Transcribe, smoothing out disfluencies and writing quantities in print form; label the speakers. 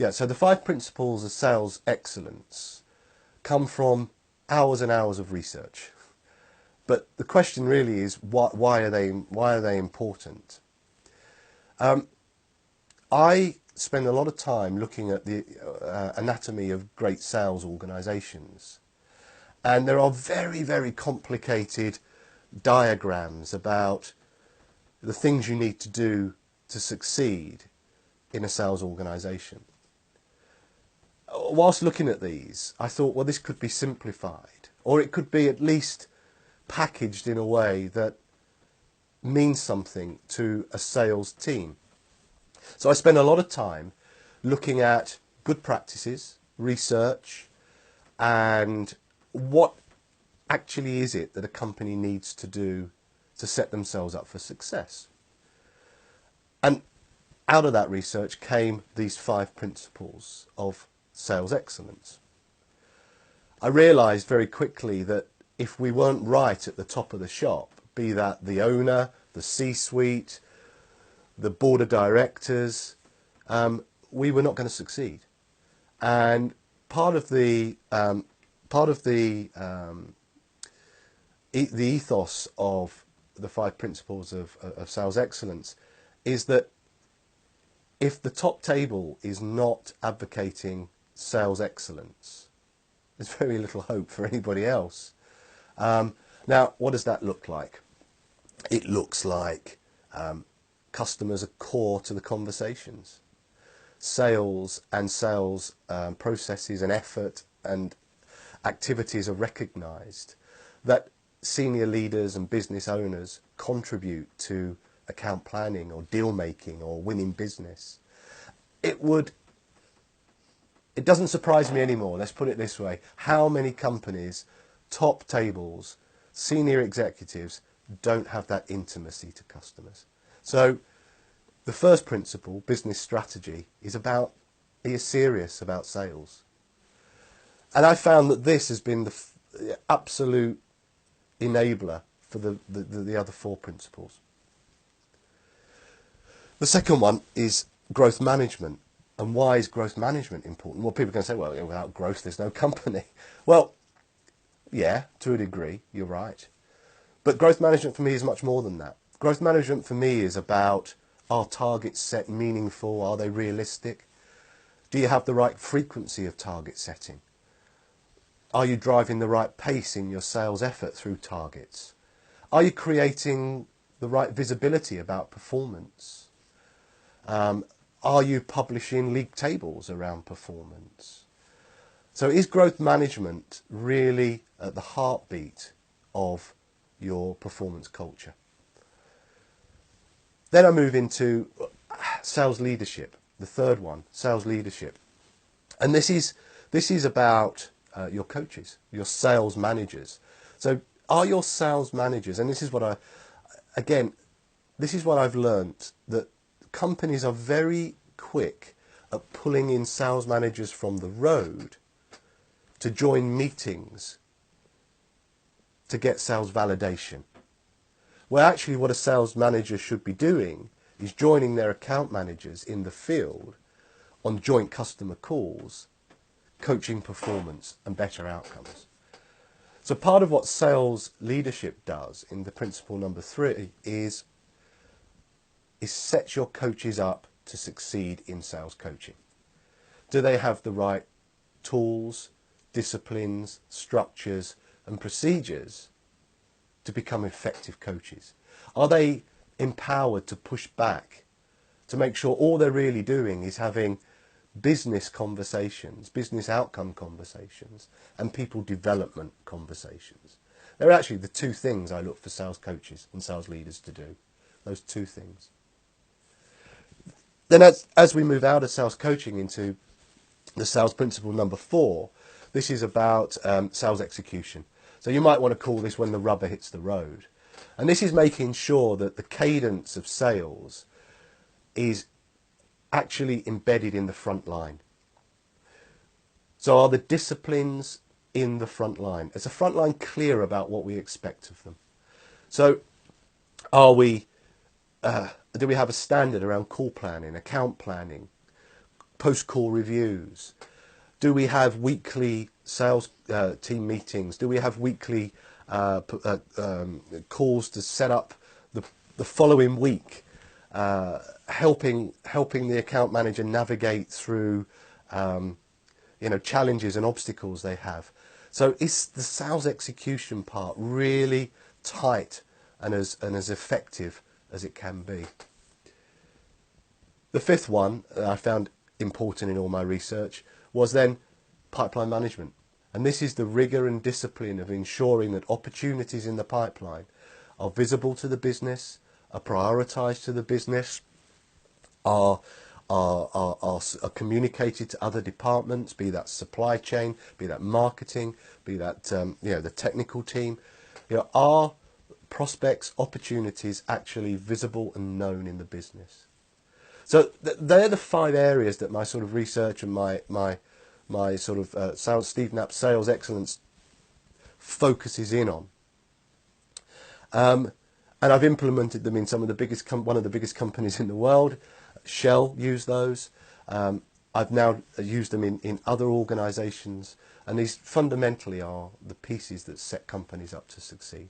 Speaker 1: Yeah, so the 5 principles of sales excellence come from hours and hours of research. But the question really is, why are they important? I spend a lot of time looking at the anatomy of great sales organisations, and there are very, very complicated diagrams about the things you need to do to succeed in a sales organisation. Whilst looking at these, I thought, well, this could be simplified, or it could be at least packaged in a way that means something to a sales team. So I spend a lot of time looking at good practices, research, and what actually is it that a company needs to do to set themselves up for success. And out of that research came these 5 principles of sales excellence. I realised very quickly that if we weren't right at the top of the shop, be that the owner, the C-suite, the board of directors, we were not going to succeed. And part of the ethos of the 5 principles of sales excellence is that if the top table is not advocating sales excellence, there's very little hope for anybody else. Now, what does that look like? It looks like customers are core to the conversations. Sales and sales processes and effort and activities are recognised. That senior leaders and business owners contribute to account planning or deal making or winning business. It doesn't surprise me anymore, let's put it this way, how many companies, top tables, senior executives don't have that intimacy to customers. So the first principle, business strategy, is serious about sales. And I found that this has been the absolute enabler for the other 4 principles. The second one is growth management. And why is growth management important? Well, people are going to say, well, without growth, there's no company. Well, yeah, to a degree, you're right. But growth management for me is much more than that. Growth management for me is about, are targets set meaningful? Are they realistic? Do you have the right frequency of target setting? Are you driving the right pace in your sales effort through targets? Are you creating the right visibility about performance? Are you publishing league tables around performance? So is growth management really at the heartbeat of your performance culture? Then I move into sales leadership, the third one, sales leadership. And this is about your coaches, your sales managers. So are your sales managers, and this is what I've learnt, that companies are very quick at pulling in sales managers from the road to join meetings to get sales validation. Well, actually what a sales manager should be doing is joining their account managers in the field on joint customer calls, coaching performance and better outcomes. So part of what sales leadership does in the principle number 3 is set your coaches up to succeed in sales coaching. Do they have the right tools, disciplines, structures and procedures to become effective coaches? Are they empowered to push back, to make sure all they're really doing is having business conversations, business outcome conversations and people development conversations? They're actually the 2 things I look for sales coaches and sales leaders to do, those 2 things. Then as we move out of sales coaching into the sales principle number 4, this is about sales execution. So you might want to call this when the rubber hits the road. And this is making sure that the cadence of sales is actually embedded in the front line. So are the disciplines in the front line? Is the front line clear about what we expect of them? So do we have a standard around call planning, account planning, post-call reviews? Do we have weekly sales team meetings? Do we have weekly calls to set up the following week, helping the account manager navigate through challenges and obstacles they have? So is the sales execution part really tight and as effective as it can be? The fifth one that I found important in all my research was then pipeline management. And this is the rigour and discipline of ensuring that opportunities in the pipeline are visible to the business, are prioritised to the business, are communicated to other departments, be that supply chain, be that marketing, be that the technical team. Are prospects, opportunities actually visible and known in the business? So they're the 5 areas that my sort of research and my sort of Steve Knapp sales excellence focuses in on. And I've implemented them in some of the biggest, one of the biggest companies in the world. Shell use those. I've now used them in other organisations, and these fundamentally are the pieces that set companies up to succeed.